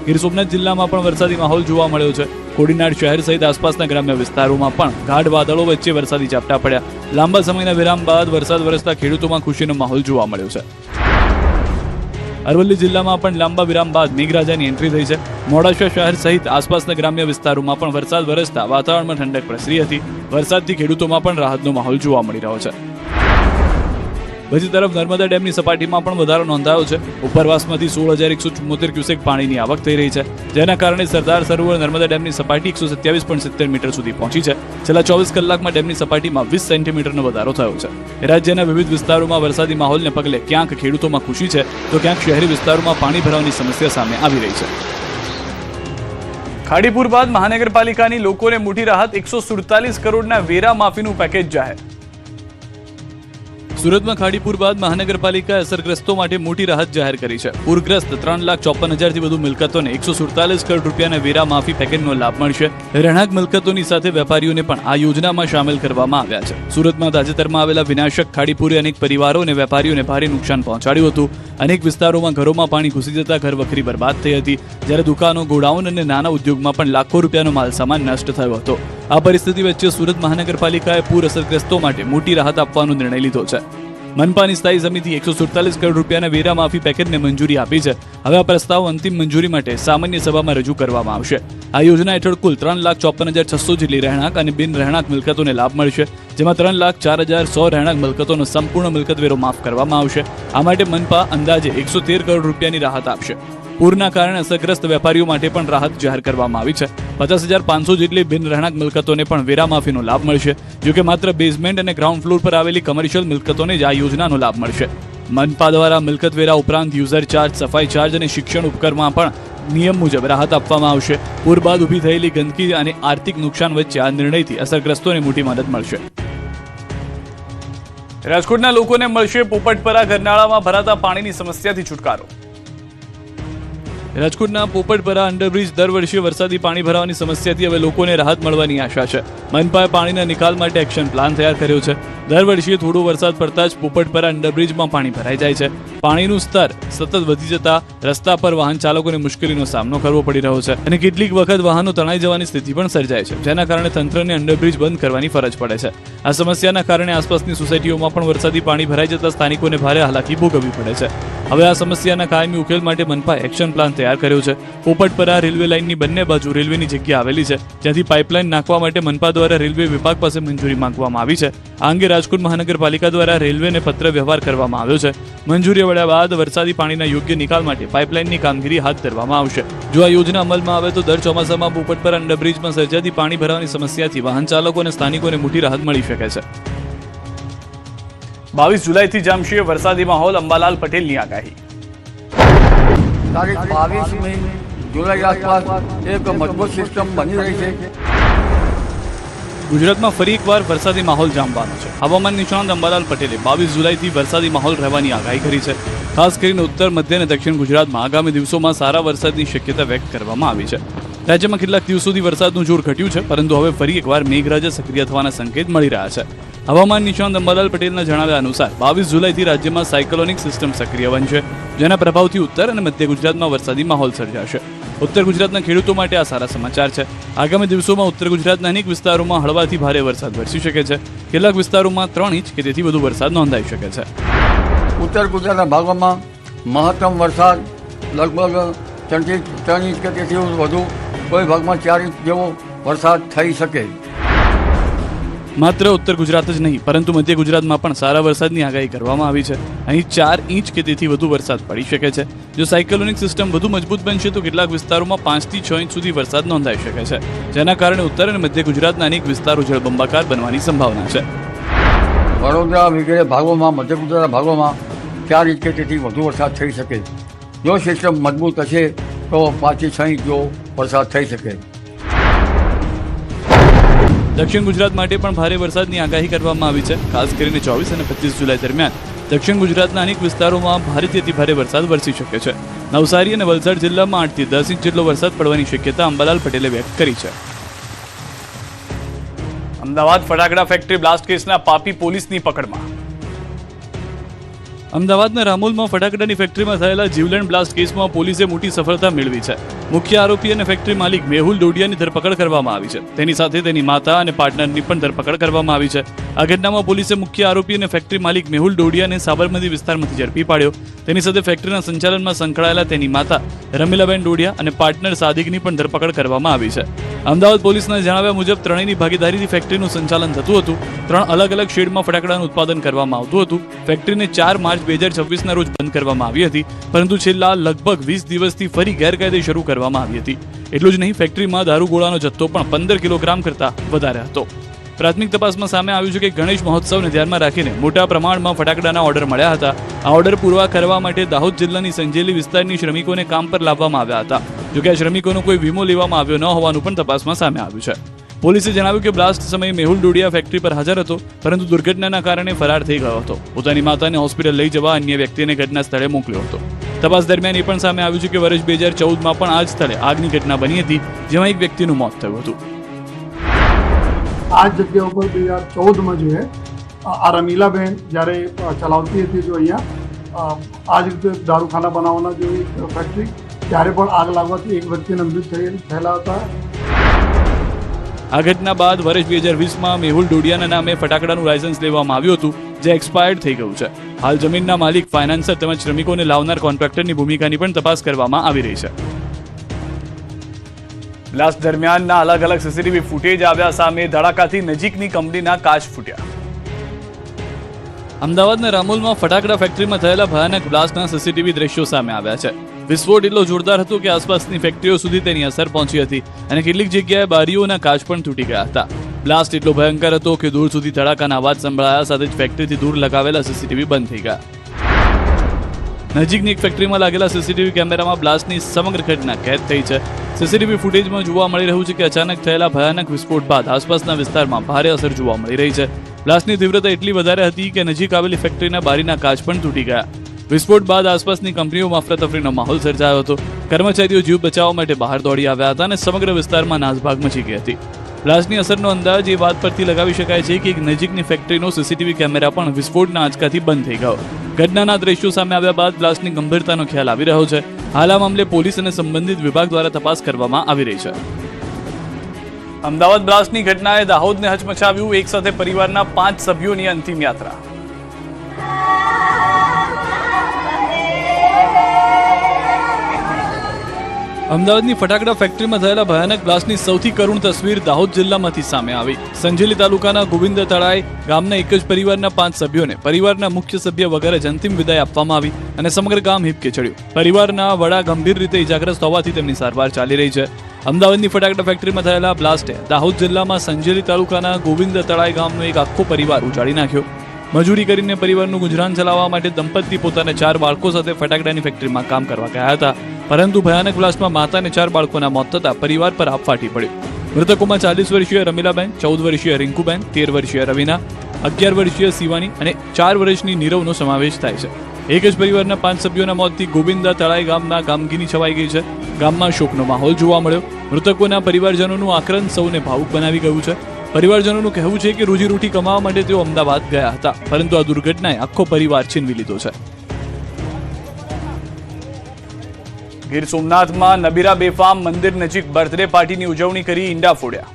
ગીર સોમનાથ જિલ્લામાં પણ વરસાદી માહોલ જોવા મળ્યો છે। કોડીનાર શહેર સહિત આસપાસના ગ્રામ્ય વિસ્તારોમાં પણ ગાઢ વાદળો વચ્ચે વરસાદી ઝાપટા પડ્યા। લાંબા સમયના વિરામ બાદ વરસાદ વરસતા ખેડૂતોમાં ખુશીનો માહોલ જોવા મળ્યો છે। અરવલ્લી જિલ્લામાં પણ લાંબા વિરામ બાદ મેઘરાજાની એન્ટ્રી થઈ છે। મોડાસા શહેર સહિત આસપાસના ગ્રામ્ય વિસ્તારોમાં પણ વરસાદ વરસતા વાતાવરણમાં ઠંડક પ્રસરી હતી। વરસાદથી ખેડૂતોમાં પણ રાહતનો માહોલ જોવા મળી રહ્યો છે। બીજી તરફ નર્મદા ડેમની સપાટીમાં પણ વધારો નોંધાયો છે। ઉપરવાસમાંથી 16,174 ક્યુસેક પાણીની આવક થઈ રહી છે, જેના કારણે સરદાર સરોવર નર્મદા ડેમની સપાટી 127.70 મીટર સુધી પહોંચી છે। છેલ્લા 24 કલાકમાં ડેમની સપાટીમાં 20 સેન્ટીમીટરનો વધારો થયો છે। રાજ્યના વિવિધ વિસ્તારોમાં વરસાદી માહોલને પગલે ક્યાંક ખેડૂતોમાં ખુશી છે, તો ક્યાંક શહેરી વિસ્તારોમાં પાણી ભરાવાની સમસ્યા સામે આવી રહી છે। ખાડીપુર બાદ મહાનગરપાલિકાની લોકોને મોટી રાહત, 147 કરોડના વેરા માફીનું પેકેજ જાહેર। સુરતમાં ખાડીપુર બાદ મહાનગરપાલિકાએ અસરગ્રસ્તો માટે મોટી રાહત જાહેર કરી છે। પૂરગ્રસ્ત 3,54,000થી વધુ મિલકતોને 147 કરોડ રૂપિયાના વેરા માફી પેકેજનો લાભ મળશે। રહેણાંક મિલકતોની સાથે વેપારીઓને પણ આ યોજનામાં સામેલ કરવામાં આવ્યા છે। સુરતમાં તાજેતરમાં આવેલા વિનાશક ખાડીપુરે અનેક પરિવારો અને વેપારીઓને ભારે નુકસાન પહોંચાડ્યું હતું। અનેક વિસ્તારોમાં ઘરોમાં પાણી ઘૂસી જતા ઘરવખરી બરબાદ થઈ હતી, જ્યારે દુકાનો, ગોડાઉન અને નાના ઉદ્યોગમાં પણ લાખો રૂપિયાનો માલસામાન નષ્ટ થયો હતો। આ પરિસ્થિતિ વચ્ચે સુરત મહાનગરપાલિકાએ પૂર અસરગ્રસ્તો માટે મોટી રાહત આપવાનો નિર્ણય લીધો છે। મનપાની સ્થાયી સમિતિ 147 કરોડ રૂપિયાના વેરા માફી પેકેજને મંજૂરી આપી છે। હવે આ પ્રસ્તાવ અંતિમ મંજૂરી માટે સામાન્ય સભામાં રજૂ કરવામાં આવશે। આ યોજના હેઠળ કુલ 3,54,600 જેટલી રહેણાંક અને બિન રહેણાંક મિલકતોને લાભ મળશે, જેમાં 3,04,100 રહેણાંક મિલકતોનો સંપૂર્ણ મિલકત વેરો માફ કરવામાં આવશે। આ માટે મનપા અંદાજે 113 કરોડ રૂપિયાની રાહત આપશે। પૂરના કારણે અસરગ્રસ્ત વેપારીઓ માટે પણ રાહત જાહેર કરવામાં આવી છે। 50,500 જેટલી બિન રહેણાંક મિલકતોને પણ વેરા માફીનો લાભ મળશે, જોકે માત્ર બેઝમેન્ટ અને ગ્રાઉન્ડ ફ્લોર પર આવેલી કમર્શિયલ મિલકતોને જ આ યોજનાનો લાભ મળશે। મનપા દ્વારા મિલકત વેરા ઉપરાંત યુઝર ચાર્જ, સફાઈ ચાર્જ અને શિક્ષણ ઉપકરમાં પણ નિયમ મુજબ રાહત આપવામાં આવશે। પૂર બાદ ઊભી થયેલી ગંદકી અને આર્થિક નુકસાન વચ્ચે આ નિર્ણયથી અસરગ્રસ્તોને મોટી મદદ મળશે। રાજકોટના લોકોને મળશે પોપટપરા ગરનાળામાં ભરાતા પાણીની સમસ્યાથી છુટકારો। રાજકોટના પોપટપરા અંડરબ્રિજ દર વર્ષે વરસાદી પાણી ભરાવાની સમસ્યાથી હવે લોકોને રાહત મળવાની આશા છે। મનપાએ પાણીના નિકાલ માટે એક્શન પ્લાન તૈયાર કર્યો છે। દર વર્ષે થોડો વરસાદ પડતા જ પોપટપરા અંડરબ્રિજમાં પાણી ભરાઈ જાય છે। પાણીનું સ્તર સતત વધી જતા રસ્તા પર વાહન ચાલકોને મુશ્કેલીનો સામનો કરવો પડી રહ્યો છે અને કેટલીક વખત વાહનો તણાઈ જવાની સ્થિતિ પણ સર્જાય છે, જેના કારણે તંત્રને અંડરબ્રિજ બંધ કરવાની ફરજ પડે છે। આ સમસ્યાના કારણે આસપાસની સોસાયટીઓમાં પણ વરસાદી પાણી ભરાઈ જતા સ્થાનિકોને ભારે હાલાકી ભોગવવી પડે છે। હવે આ સમસ્યાના કાયમી ઉકેલ માટે મનપાએ એક્શન પ્લાન તૈયાર કર્યો છે। પોપટપરા રેલવે લાઇનની બંને બાજુ રેલવેની જગ્યા આવેલી છે, જ્યાંથી પાઇપલાઇન નાખવા માટે મનપા દ્વારા રેલવે વિભાગ પાસે મંજૂરી માંગવામાં આવી છે। આ અંગે રાજકોટ મહાનગરપાલિકા દ્વારા રેલવેને પત્ર વ્યવહાર કરવામાં આવ્યો છે। મંજૂરી મળ્યા બાદ વરસાદી પાણીના યોગ્ય નિકાલ માટે પાઇપલાઇનની કામગીરી હાથ ધરવામાં આવશે। જો આ યોજના અમલમાં આવે તો દર ચોમાસામાં પોપટપરા અંડરબ્રિજમાં સર્જાતી પાણી ભરાવાની સમસ્યાથી વાહન ચાલકો અને સ્થાનિકોને મોટી રાહત મળી શકે છે। 22 જુલાઈથી જામશે વરસાદી માહોલ, અંબાલાલ પટેલની આગાહી। તારીખ 22મી જુલાઈ આસપાસ એક મજબૂત સિસ્ટમ બની રહી છે। ગુજરાતમાં ફરી એકવાર વરસાદી માહોલ જામવાનો છે। હવામાન નિષ્ણાત અંબાલાલ પટેલે 22 જુલાઈથી વરસાદી માહોલ રહેવાની આગાહી કરી છે। ખાસ કરીને ઉત્તર, મધ્ય અને દક્ષિણ ગુજરાતમાં આગામી દિવસોમાં સારા વરસાદની શક્યતા વ્યક્ત કરવામાં આવી છે। રાજ્યમાં કેટલાક દિવસોથી વરસાદનું જોર ઘટ્યું છે, પરંતુ હવે ફરી એકવાર મેઘરાજા સક્રિય થવાના સંકેત મળી રહ્યા છે। હવામાન નિષ્ણાત અંબાલાલ પટેલના જણાવ્યા અનુસાર 22 જુલાઈથી રાજ્યમાં સાયક્લોનિક સિસ્ટમ સક્રિય બનશે, જેના પ્રભાવથી ઉત્તર અને મધ્ય ગુજરાતમાં વરસાદી માહોલ સર્જાશે। ઉત્તર ગુજરાતના ખેડૂતો માટે આ સારા સમાચાર છે। આગામી દિવસોમાં ઉત્તર ગુજરાતના અનેક વિસ્તારોમાં હળવાથી ભારે વરસાદ વરસી શકે છે। કેટલાક વિસ્તારોમાં 3 ઇંચ કે તેથી વધુ વરસાદ નોંધાઈ શકે છે। ઉત્તર ગુજરાતના ભાગોમાં મહત્તમ વરસાદ લગભગ 3 ઇંચ કે તેથી વધુ, કોઈ ભાગમાં 4 ઇંચ જેવો વરસાદ થઈ શકે। માત્ર ઉત્તર ગુજરાત જ નહીં, પરંતુ મધ્ય ગુજરાતમાં પણ સારા વરસાદની આગાહી કરવામાં આવી છે। અહીં 4 ઇંચ કે તેથી વધુ વરસાદ પડી શકે છે। જો સાયક્લોનિક સિસ્ટમ વધુ મજબૂત બનશે તો કેટલાક વિસ્તારોમાં 5 થી 6 ઇંચ સુધી વરસાદ નોંધાઈ શકે છે, જેના કારણે ઉત્તર અને મધ્ય ગુજરાતના અનેક વિસ્તારો જળબંબાકાર બનવાની સંભાવના છે। વડોદરા વગેરે ભાગોમાં, મધ્ય ગુજરાતના ભાગોમાં 4 ઇંચ કે તેથી વધુ વરસાદ થઈ શકે। જો સિસ્ટમ મજબૂત હશે તો 5 થી 6 ઇંચ જેવો વરસાદ થઈ શકે। દક્ષિણ ગુજરાત માટે પણ ભારે વરસાદની આગાહી કરવામાં આવી છે। ખાસ કરીને 24 અને 25 જુલાઈ દરમિયાન દક્ષિણ ગુજરાતના અનેક વિસ્તારોમાં ભારેથી અતિ ભારે વરસાદ વરસી શકે છે। નવસારી અને વલસાડ જિલ્લામાં 8 થી 10 ઇંચ જેટલો વરસાદ પડવાની શક્યતા અંબાલાલ પટેલે વ્યક્ત કરી છે। અમદાવાદ ફટાકડા ફેક્ટરી બ્લાસ્ટ કેસના પાપી પોલીસની પકડમાં। અમદાવાદના રામોલમાં ફટાકડાની ફેક્ટરીમાં થયેલા જીવલેણ બ્લાસ્ટ કેસમાં પોલીસે મોટી સફળતા મેળવી છે. મુખ્ય આરોપી અને ફેક્ટરી માલિક મેહુલ ડોડિયાની ધરપકડ કરવામાં આવી છે. તેની સાથે તેની માતા અને પાર્ટનરની પણ ધરપકડ કરવામાં આવી છે. આ ઘટનામાં પોલીસે મુખ્ય આરોપી અને ફેક્ટરી માલિક મેહુલ ડોડિયાને સાબરમતી વિસ્તારમાંથી ઝડપી પાડ્યો. તેની સાથે ફેક્ટરીના સંચાલનમાં સંકળાયેલા તેની માતા રમીલાબેન ડોડિયા અને પાર્ટનર સાદિકની પણ ધરપકડ કરવામાં આવી છે. અમદાવાદ પોલીસના જણાવ્યા મુજબ ત્રણેયની ભાગીદારીથી ફેક્ટરીનું સંચાલન થતું હતું. 3 અલગ અલગ શેડમાં ફટાકડાનું ઉત્પાદન કરવામાં આવતું હતું. ફેક્ટરીને 4 માર્ચ 2026ના રોજ બંધ કરવામાં આવી હતી, પરંતુ છેલ્લા લગભગ 20 દિવસથી ફરી ગેરકાયદે શરૂ કરવામાં આવી હતી. એટલું જ નહીં, ફેક્ટરીમાં દારૂગોળાનો જથ્થો પણ 15 કિલોગ્રામ કરતાં વધારે હતો. પ્રાથમિક તપાસમાં સામે આવ્યું છે કે ગણેશ મહોત્સવને ધ્યાનમાં રાખીને મોટા પ્રમાણમાં ફટાકડાના ઓર્ડર મળ્યા હતા. આ ઓર્ડર પૂરા કરવા માટે દાહોદ જિલ્લાની સંજેલી વિસ્તારની શ્રમિકોને કામ પર લાવવામાં આવ્યા હતા. જોકે આ શ્રમિકોનો કોઈ વીમો લેવામાં આવ્યો ન હોવાનું પણ તપાસમાં સામે આવ્યું છે. પોલીસે જણાવ્યું કે બ્લાસ્ટ સમયે મેહુલ ડોડિયા ફેક્ટરી પર હાજર હતો, પરંતુ દુર્ઘટનાના કારણે ફરાર થઈ ગયો હતો. પોતાની માતાને હોસ્પિટલ લઈ જવા અન્ય વ્યક્તિને ઘટના સ્થળે મોકલ્યો હતો. તપાસ દરમિયાન એ પણ સામે આવ્યું છે કે વર્ષ 2014માં પણ આ જ સ્થળે આગની ઘટના બની હતી, જેમાં એક વ્યક્તિનું મોત થયું હતું. આ જગ્યા ઉપર 2014માં જો હે આ રમીલાબેન જ્યારે ચલાવતી હતી જો અહીંયા આ જ રીતે દારૂખાના બનાવવાના જો ફેક્ટરી, ત્યારે પણ આગ લાગવાથી એક વ્યક્તિના મૃત્યુ થયેલા હતા. આ ઘટના બાદ વર્ષ 2020માં મેહુલ ડોડિયાના નામે ફટાકડાનું લાયસન્સ લેવામાં આવ્યું હતું, જે એક્સપાયર્ડ થઈ ગયું છે. હાલ જમીનના માલિક, ફાઇનાન્સર તેમજ શ્રમિકોને લાવનાર કોન્ટ્રાક્ટરની ભૂમિકાની પણ તપાસ કરવામાં આવી રહી છે. બ્લાસ્ટ દરમિયાનના અલગ અલગ સીસીટીવી ફૂટેજ આવ્યા સામે. ધડાકાથી નજીકની કંપનીના કાચ ફૂટ્યા. અમદાવાદના રામોલમાં ફટાકડા ફેક્ટરીમાં થયેલા ભયાનક બ્લાસ્ટના સીસીટીવી દ્રશ્યો સામે આવ્યા છે. વિસ્ફોટ એટલો જોરદાર હતો કે આસપાસની ફેક્ટરીઓ સુધી તેની અસર પહોંચી હતી અને કેટલીક જગ્યાએ બારીઓના કાચ પણ તૂટી ગયા હતા. બ્લાસ્ટ એટલો ભયંકર હતો કે દૂર સુધી ધડાકાના અવાજ સંભળાયા સાથે જ ફેક્ટરીથી દૂર લગાવેલા સીસીટીવી બંધ થઈ ગયા. નજીકની એક ફેક્ટરીમાં લાગેલા સીસીટીવી કેમેરામાં બ્લાસ્ટની સમગ્ર ઘટના કેદ થઈ છે. સીસીટીવી ફૂટેજમાં જોવા મળી રહ્યું છે કે અચાનક થયેલા ભયાનક વિસ્ફોટ બાદ આસપાસના વિસ્તારમાં ભારે અસર જોવા મળી રહી છે. બ્લાસ્ટની તીવ્રતા એટલી વધારે હતી કે નજીક આવેલી ફેક્ટરીના બારીના કાચ પણ તૂટી ગયા. વિસ્ફોટ બાદ આસપાસની કંપનીઓમાં અફરાતફરીનો માહોલ સર્જાયો હતો. કર્મચારીઓ જીવ બચાવવા માટે બહાર દોડી આવ્યા હતા અને સમગ્ર વિસ્તારમાં નાસભાગ મચી ગઈ હતી. બ્લાસ્ટની અસરનો અંદાજ એ વાત પરથી લગાવી શકાય છે કે એક નજીકની ફેક્ટરીનો સીસીટીવી કેમેરા પણ વિસ્ફોટના આંચકાથી બંધ થઈ ગયો. ઘટનાના દ્રશ્યો સામે આવ્યા બાદ બ્લાસ્ટની ગંભીરતાનો ખ્યાલ આવી રહ્યો છે. હાલ આ મામલે પોલીસ અને સંબંધિત વિભાગ દ્વારા તપાસ કરવામાં આવી રહી છે. અમદાવાદ બ્લાસ્ટની ઘટનાએ દાહોદને હચમચાવ્યું. એક સાથે પરિવારના 5 સભ્યોની અંતિમ યાત્રા. અમદાવાદની ફટાકડા ફેક્ટરીમાં થયેલા ભયાનક બ્લાસ્ટની સૌથી કરુણ તસવીર દાહોદ જિલ્લામાંથી સામે આવી. સંજેલી તાલુકાના ગોવિંદ તળાઈ ગામના એક જ પરિવારના 5 સભ્યોને પરિવારના મુખ્ય સભ્ય વગર જ અંતિમ વિદાય આપવામાં આવી અને સમગ્ર ગામ હિબકે ચડ્યું. પરિવારના વડા ગંભીર રીતે ઇજાગ્રસ્ત હોવાથી તેમની સારવાર ચાલી રહી છે. અમદાવાદની ફટાકડા ફેક્ટરીમાં થયેલા બ્લાસ્ટે દાહોદ જિલ્લામાં સંજેલી તાલુકાના ગોવિંદ તળાઈ ગામનો એક આખો પરિવાર ઉજાડી નાખ્યો. મજૂરી કરીને પરિવારનું ગુજરાન ચલાવવા માટે દંપતી પોતાના 4 બાળકો સાથે ફટાકડાની ફેક્ટરીમાં કામ કરવા ગયા હતા, પરંતુ ભયાનક બ્લાસ્ટમાં માતા અને 4 બાળકોના મોત થતા પરિવાર પર આપ ફાટી પડ્યું. મૃતકોમાં 40 વર્ષીય રમીલાબેન, 14 વર્ષીય રિંકુબેન, 13 વર્ષીય રવીના, 11 વર્ષીય શિવાની અને 4 વર્ષની નીરવનો સમાવેશ થાય છે. એક જ પરિવારના 5 સભ્યોના મોતથી ગોવિંદા તળાઈ ગામના ગામગીની છવાઈ ગઈ છે. ગામમાં શોકનો માહોલ જોવા મળ્યો. મૃતકોના પરિવારજનોનું આક્રંદ સૌને ભાવુક બનાવી ગયું છે. પરિવારજનોનું કહેવું છે કે રોજીરોટી કમાવા માટે તેઓ અમદાવાદ ગયા હતા, પરંતુ આ દુર્ઘટનાએ આખો પરિવાર છીનવી લીધો છે. ગીર સોમનાથમાં નબીરા બેફામ મંદિર નજીક બર્થડે પાર્ટીની ઉજવણી કરી ઈંડા ફોડ્યા.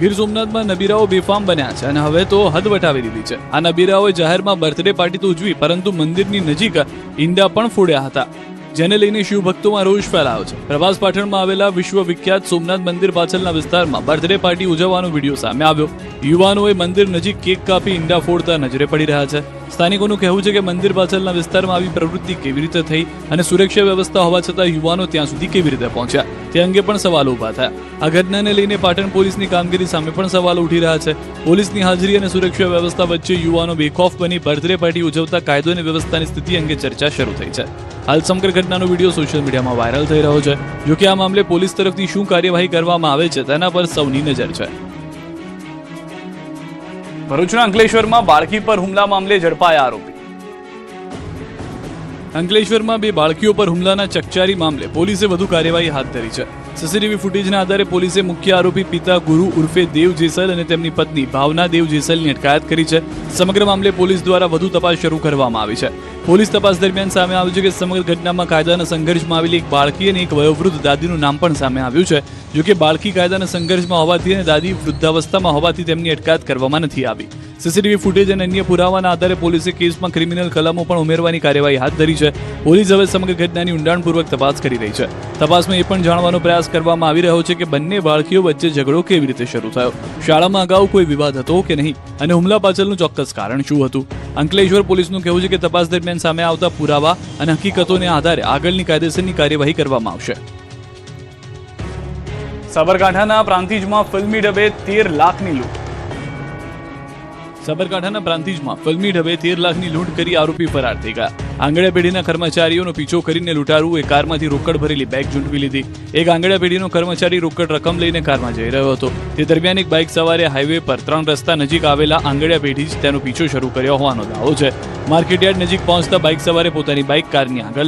ગીર સોમનાથમાં નબીરાઓ બેફામ બન્યા છે અને હવે તો હદ વટાવી દીધી છે. આ નબીરાઓએ જાહેરમાં બર્થડે પાર્ટી તો ઉજવી, પરંતુ મંદિરની નજીક ઈંડા પણ ફોડ્યા હતા, જેને લઈને શિવભક્તોમાં રોષ ફેલાયો છે. પ્રભાસ પાટણમાં આવેલા વિશ્વ વિખ્યાત સોમનાથ મંદિર પાછળના વિસ્તારમાં બર્થડે પાર્ટી ઉજવવાનો વિડીયો સામે આવ્યો. યુવાનોએ મંદિર નજીક કેક કાપી ઈંડા ફોડતા નજરે પડી રહ્યા છે. સ્થાનિકોનું કહેવું છે કે મંદિર પાછળના વિસ્તારમાં આવી પ્રવૃત્તિ કેવી રીતે થઈ અને સુરક્ષા વ્યવસ્થા હોવા છતાં યુવાનો ત્યાં સુધી કેવી રીતે પહોંચ્યા તે અંગે પણ સવાલો ઊભા થયા. આ ઘટનાને લઈને પાટણ પોલીસની કામગીરી સામે પણ સવાલો ઉઠી રહ્યા છે. પોલીસની હાજરી અને સુરક્ષા વ્યવસ્થા વચ્ચે યુવાનો બેખોફ બની બર્થડે પાર્ટી ઉજવતા કાયદો અને વ્યવસ્થાની સ્થિતિ અંગે ચર્ચા શરૂ થઈ છે. હાલ સમગ્ર ઘટનાનો વિડીયો સોશિયલ મીડિયામાં વાયરલ થઈ રહ્યો છે. જોકે આ મામલે પોલીસ તરફથી શું કાર્યવાહી કરવામાં આવે છે તેના પર સૌની નજર છે. ભરૂચના અંકલેશ્વરમાં બાળકી પર હુમલા મામલે ઝડપાયા આરોપી. અંકલેશ્વરમાં બે બાળકીઓ પર હુમલાના ચકચારી મામલે પોલીસે વધુ કાર્યવાહી હાથ ધરી છે. સીસીટીવી ફૂટેજના આધારે પોલીસે મુખ્ય આરોપી પિતા ગુરુ ઉર્ફે દેવ જેસલ અને તેમની પત્ની ભાવના દેવ જેસલની અટકાયત કરી છે. સમગ્ર મામલે પોલીસ દ્વારા વધુ તપાસ શરૂ કરવામાં આવી છે. પોલીસ તપાસ દરમિયાન સામે આવ્યું છે કે સમગ્ર ઘટનામાં કાયદાના સંઘર્ષમાં આવેલી એક બાળકી અને એક વયોવૃદ્ધ દાદીનું નામ પણ સામે આવ્યું છે. જોકે બાળકી કાયદાના સંઘર્ષમાં હોવાથી અને દાદી વૃદ્ધાવસ્થામાં હોવાથી તેમની અટકાયત કરવામાં નથી આવી. સીસીટીવી ફૂટેજ અને અન્ય પુરાવાના આધારે પોલીસે કેસમાં ક્રિમિનલ કલમો પણ ઉમેરવાની કાર્યવાહી હાથ ધરી છે. પોલીસ હવે સમગ્ર ઘટનાની ઊંડાણપૂર્વક તપાસ કરી રહી છે. તપાસમાં એ પણ જાણવાનો પ્રયાસ કરવામાં આવી રહ્યો છે કે બંને બાળકીઓ વચ્ચે ઝઘડો કેવી રીતે શરૂ થયો, શાળામાં અગાઉ કોઈ વિવાદ હતો કે નહીં અને હુમલા પાછળનું ચોક્કસ કારણ શું હતું. અંકલેશ્વર પોલીસનું કહેવું છે કે તપાસ દરમિયાન સામે આવતા પુરાવા અને હકીકતોને આધારે આગળની કાયદેસરની કાર્યવાહી કરવામાં આવશે. સાબરકાંઠાના પ્રાંતિજમાં ફિલ્મી ઢબે 13 લાખની લૂંટ. સાબરકાંઠાના પ્રાંતિજમાં ફિલ્મી ઢબે 13 લાખની લૂંટ કરી આરોપી ફરાર થઈ ગયા. આંગણિયા પેઢીના કર્મચારીઓનો પીછો કરીને લૂંટારુએ કારમાંથી રોકડ ભરેલી બેગ ઝૂંટવી લીધી. એક આંગણિયા પેઢીનો કર્મચારી રોકડ રકમ લઈને કારમાં જઈ રહ્યો હતો. તે દરમિયાન એક બાઇક સવારે હાઈવે પર 3 રસ્તા નજીક આવેલા આંગણિયા પેઢી જ તેનો પીછો શરૂ કર્યો હોવાનો દાવો છે. માર્કેટયાર્ડ નજીક પહોંચતા બાઇક સવારે પોતાની બાઇક કારની આગળ